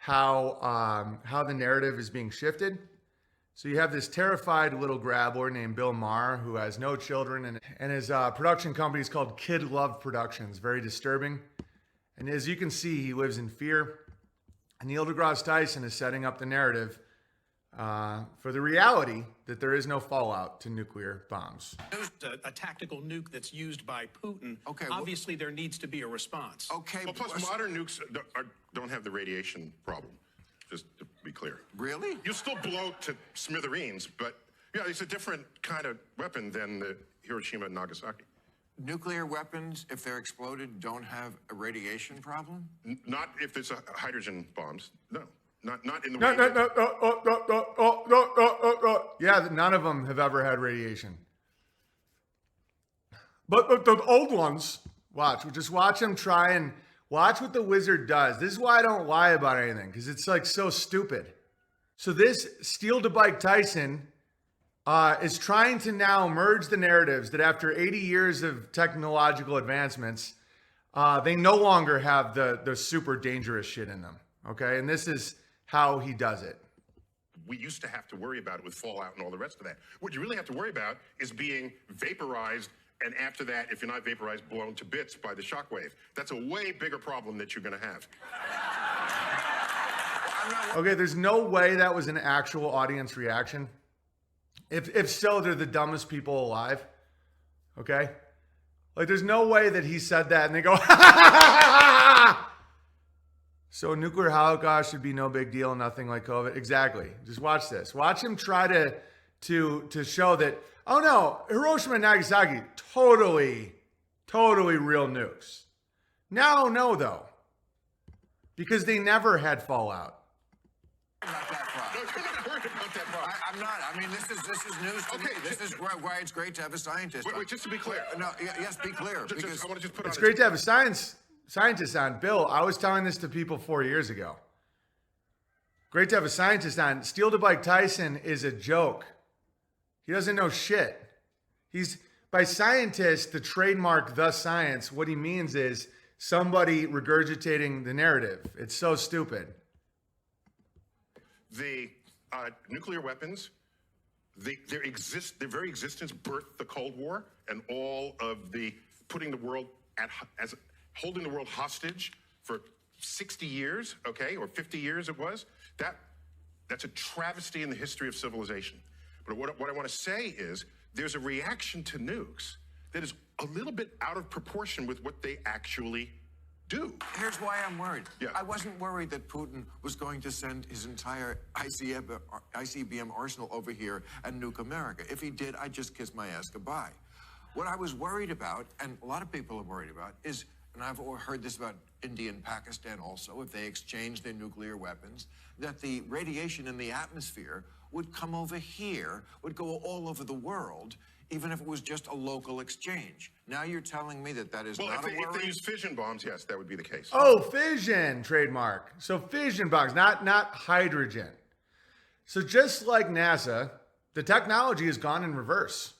how the narrative is being shifted. So you have this terrified little grabbler named Bill Maher who has no children, and his production company is called Kid Love Productions. Very disturbing. And as you can see, he lives in fear. And Neil deGrasse Tyson is setting up the narrative for the reality that there is no fallout to nuclear bombs. There's a tactical nuke that's used by Putin. Okay, obviously there needs to be a response. Okay. Well, plus modern nukes don't have the radiation problem, just to be clear. Really? You still blow to smithereens, but yeah, it's a different kind of weapon than the Hiroshima and Nagasaki. Nuclear weapons, if they're exploded, don't have a radiation problem? Not if there's hydrogen bombs. No, not in the No, way. no, no. Yeah, none of them have ever had radiation. But the old ones, just watch him try and watch what the wizard does. This is why I don't lie about anything, because it's like so stupid. So this Steel to Bike Tyson is trying to now merge the narratives that after 80 years of technological advancements, they no longer have the super dangerous shit in them. Okay, and this is how he does it. We used to have to worry about it with fallout and all the rest of that. What you really have to worry about is being vaporized, and after that, if you're not vaporized, blown to bits by the shockwave. That's a way bigger problem that you're going to have. Okay, there's no way that was an actual audience reaction. If so, they're the dumbest people alive. Okay? Like, there's no way that he said that and they go, so nuclear holocaust should be no big deal, nothing like COVID. Exactly. Just watch this. Watch him try to show that, oh no, Hiroshima and Nagasaki, totally real nukes. No, though. Because they never had fallout. Not that problem. No, you're not worried about that problem. I'm not. I mean, this is news to me. This is why it's great to have a scientist. Wait, just to be clear. No, yes, be clear. I want to just put It's on great to have a scientist on. Bill, I was telling this to people 4 years ago. Great to have a scientist on. Steel to Bike Tyson is a joke. He doesn't know shit. He's, by scientist, the trademark the science, what he means is somebody regurgitating the narrative. It's so stupid. The nuclear weapons, their very existence birthed the Cold War and all of the putting the world as holding the world hostage for 60 years, okay, or 50 years it was. That's a travesty in the history of civilization. But what I want to say is there's a reaction to nukes that is a little bit out of proportion with what they actually do. Here's why I'm worried. Yeah. I wasn't worried that Putin was going to send his entire ICBM arsenal over here and nuke America. If he did, I'd just kiss my ass goodbye. What I was worried about, and a lot of people are worried about, is, and I've heard this about India and Pakistan also, if they exchange their nuclear weapons, that the radiation in the atmosphere would come over here, would go all over the world, even if it was just a local exchange. Now you're telling me that is not a worry? If they use fission bombs, yes, that would be the case. Oh, fission trademark. So fission bombs, not hydrogen. So just like NASA, the technology has gone in reverse.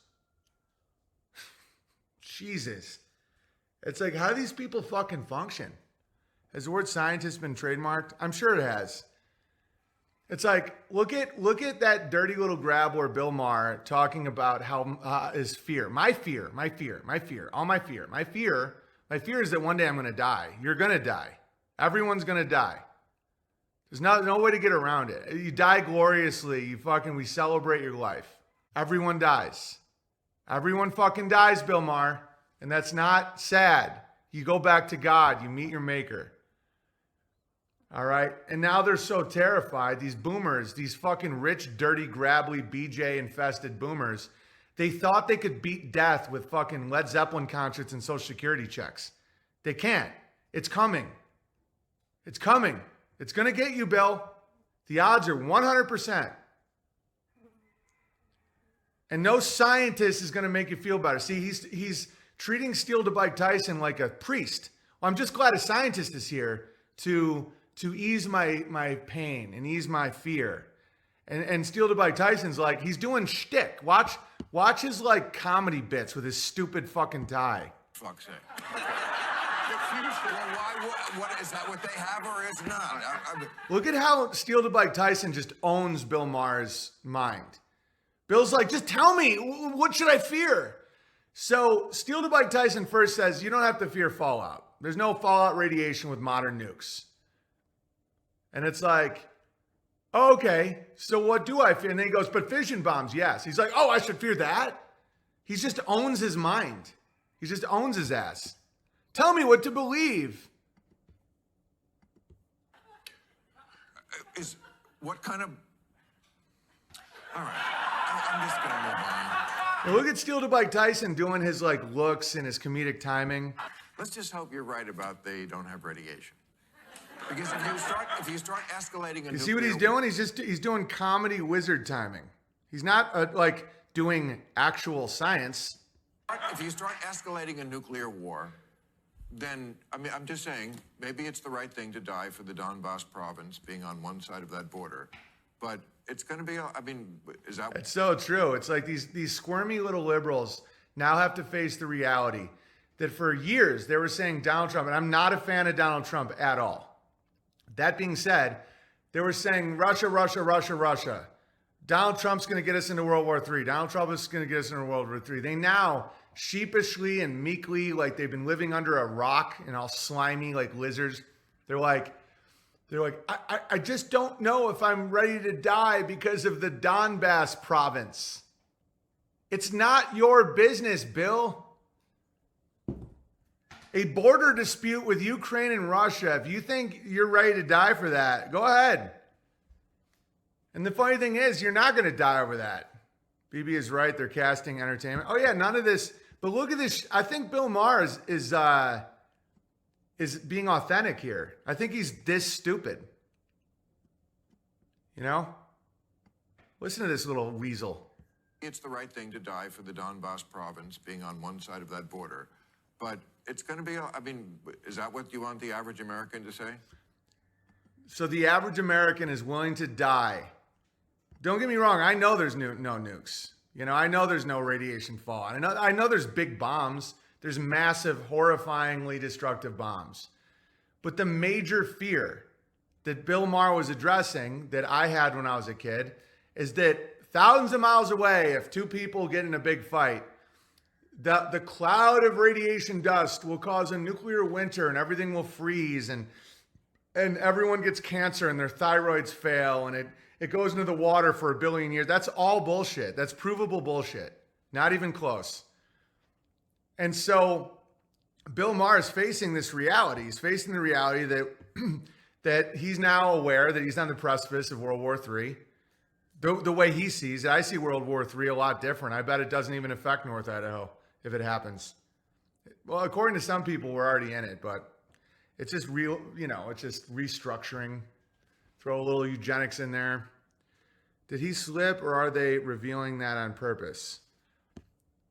Jesus. It's like, how do these people fucking function? Has the word scientist been trademarked? I'm sure it has. It's like, look at that dirty little grabbler, Bill Maher, talking about how his fear, my fear is that one day I'm going to die. You're going to die. Everyone's going to die. There's no way to get around it. You die gloriously. We celebrate your life. Everyone dies. Everyone fucking dies, Bill Maher. And that's not sad. You go back to God. You meet your maker. All right. And now they're so terrified. These boomers, these fucking rich, dirty, grabbly, BJ infested boomers, they thought they could beat death with fucking Led Zeppelin concerts and Social Security checks. They can't. It's coming. It's coming. It's going to get you, Bill. The odds are 100%. And no scientist is going to make you feel better. See, he's treating Steel to Bike Tyson like a priest. Well, I'm just glad a scientist is here to ease my pain and ease my fear. And Steel to Bike Tyson's like, he's doing shtick. Watch his like comedy bits with his stupid fucking tie. Fuck's sake. Well, what is that what they have or is not? Look at how Steel to Bike Tyson just owns Bill Maher's mind. Bill's like, just tell me, what should I fear? So Steel to Bike Tyson first says, you don't have to fear fallout. There's no fallout radiation with modern nukes. And it's like, oh, okay, so what do I fear? And then he goes, but fission bombs, yes. He's like, oh, I should fear that? He just owns his mind. He just owns his ass. Tell me what to believe. What kind of... All right, I'm just going to move on. Now look at Steel to Bike Tyson doing his like looks and his comedic timing. Let's just hope you're right about they don't have radiation. Because if you start escalating a You see what he's doing? He's doing comedy wizard timing. He's not like doing actual science. If you start escalating a nuclear war, then, I mean, I'm just saying, maybe it's the right thing to die for the Donbass province being on one side of that border. But it's going to be, I mean, is that... It's so true. It's like these squirmy little liberals now have to face the reality that for years they were saying Donald Trump, and I'm not a fan of Donald Trump at all. That being said, they were saying Russia, Russia, Russia, Russia. Donald Trump's going to get us into World War III. Donald Trump is going to get us into World War III. They now sheepishly and meekly, like they've been living under a rock and all slimy like lizards. They're like, I just don't know if I'm ready to die because of the Donbass province. It's not your business, Bill. A border dispute with Ukraine and Russia, if you think you're ready to die for that, go ahead. And the funny thing is, you're not going to die over that. BB is right. They're casting entertainment. Oh, yeah, none of this. But look at this. I think Bill Maher is being authentic here. I think he's this stupid. You know? Listen to this little weasel. It's the right thing to die for the Donbass province being on one side of that border. But it's going to be, I mean, is that what you want the average American to say? So the average American is willing to die. Don't get me wrong. I know there's no nukes. You know, I know there's no radiation fallout. I know there's big bombs. There's massive, horrifyingly destructive bombs. But the major fear that Bill Maher was addressing that I had when I was a kid is that thousands of miles away, if two people get in a big fight, the cloud of radiation dust will cause a nuclear winter and everything will freeze and everyone gets cancer and their thyroids fail and it goes into the water for 1 billion years. That's all bullshit. That's provable bullshit. Not even close. And so Bill Maher is facing this reality. He's facing the reality that that he's now aware that he's on the precipice of World War III. The way he sees it, I see World War III a lot different. I bet it doesn't even affect North Idaho if it happens. Well, according to some people, we're already in it, but it's just real, you know, it's just restructuring. Throw a little eugenics in there. Did he slip or are they revealing that on purpose?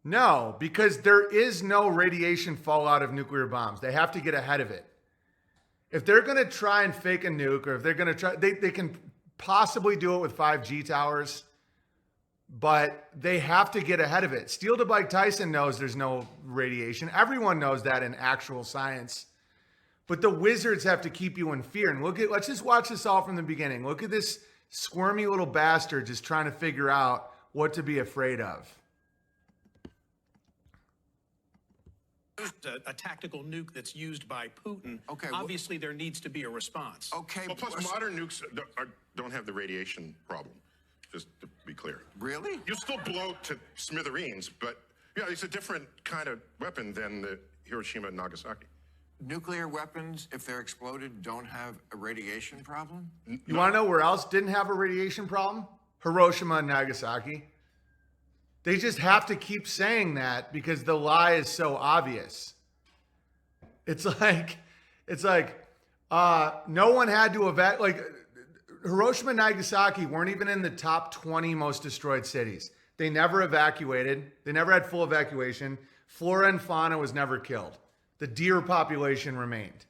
No, because there is no radiation fallout of nuclear bombs. They have to get ahead of it. If they're going to try and fake a nuke, or if they're going to try, they can possibly do it with 5G towers, but they have to get ahead of it. Steel to Bike Tyson knows there's no radiation. Everyone knows that in actual science. But the wizards have to keep you in fear. And let's just watch this all from the beginning. Look at this squirmy little bastard just trying to figure out what to be afraid of. A tactical nuke that's used by Putin. Okay, Obviously, there needs to be a response. Okay. Well, plus modern nukes don't have the radiation problem, just to be clear. Really? You still blow to smithereens, but yeah, it's a different kind of weapon than the Hiroshima and Nagasaki. Nuclear weapons, if they're exploded, don't have a radiation problem? You want to know where else didn't have a radiation problem? Hiroshima and Nagasaki. They just have to keep saying that because the lie is so obvious. It's like no one had to evacuate. Like Hiroshima and Nagasaki weren't even in the top 20 most destroyed cities. They never evacuated. They never had full evacuation. Flora and fauna was never killed. The deer population remained.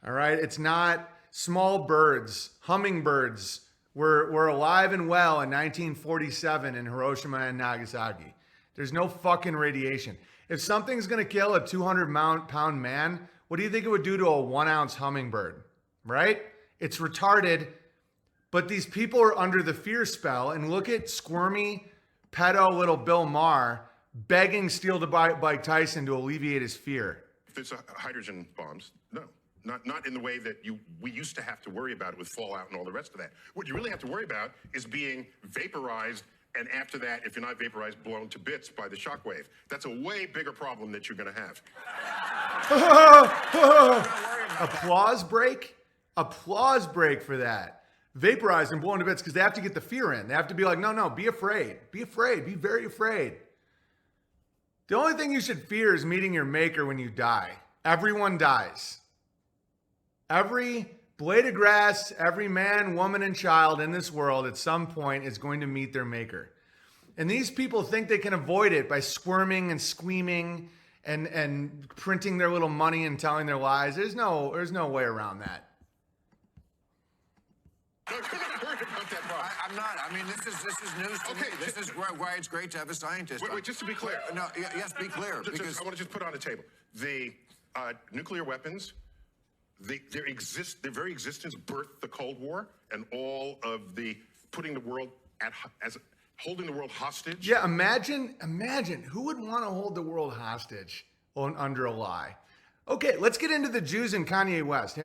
All right. It's not small birds, hummingbirds were alive and well in 1947 in Hiroshima and Nagasaki. There's no fucking radiation. If something's going to kill a 200-pound man What do you think it would do to a 1 ounce hummingbird? Right? It's retarded, but these people are under the fear spell. And look at squirmy, pedo little Bill Maher begging Steele to Bike Tyson to alleviate his fear. If it's hydrogen bombs, no. Not in the way that we used to have to worry about it with fallout and all the rest of that. What you really have to worry about is being vaporized, and after that, if you're not vaporized, blown to bits by the shockwave. That's a way bigger problem that you're going to have. Applause break? Applause break for that. Vaporized and blown to bits because they have to get the fear in. They have to be like, no, be afraid. Be afraid. Be very afraid. The only thing you should fear is meeting your maker when you die. Everyone dies. Every blade of grass, every man, woman, and child in this world at some point is going to meet their maker. And these people think they can avoid it by squirming and squeaming and printing their little money and telling their lies. There's no way around that. No, you're not worried about that, Bob. I'm not. I mean, this is news to me. This is why it's great to have a scientist. Wait, just to be clear. No, yes, be clear. Because I want to just put on the table. The nuclear weapons, their very existence birthed the Cold War and all of the putting the world holding the world hostage. Yeah, imagine who would want to hold the world hostage under a lie. Okay, let's get into the Jews and Kanye West.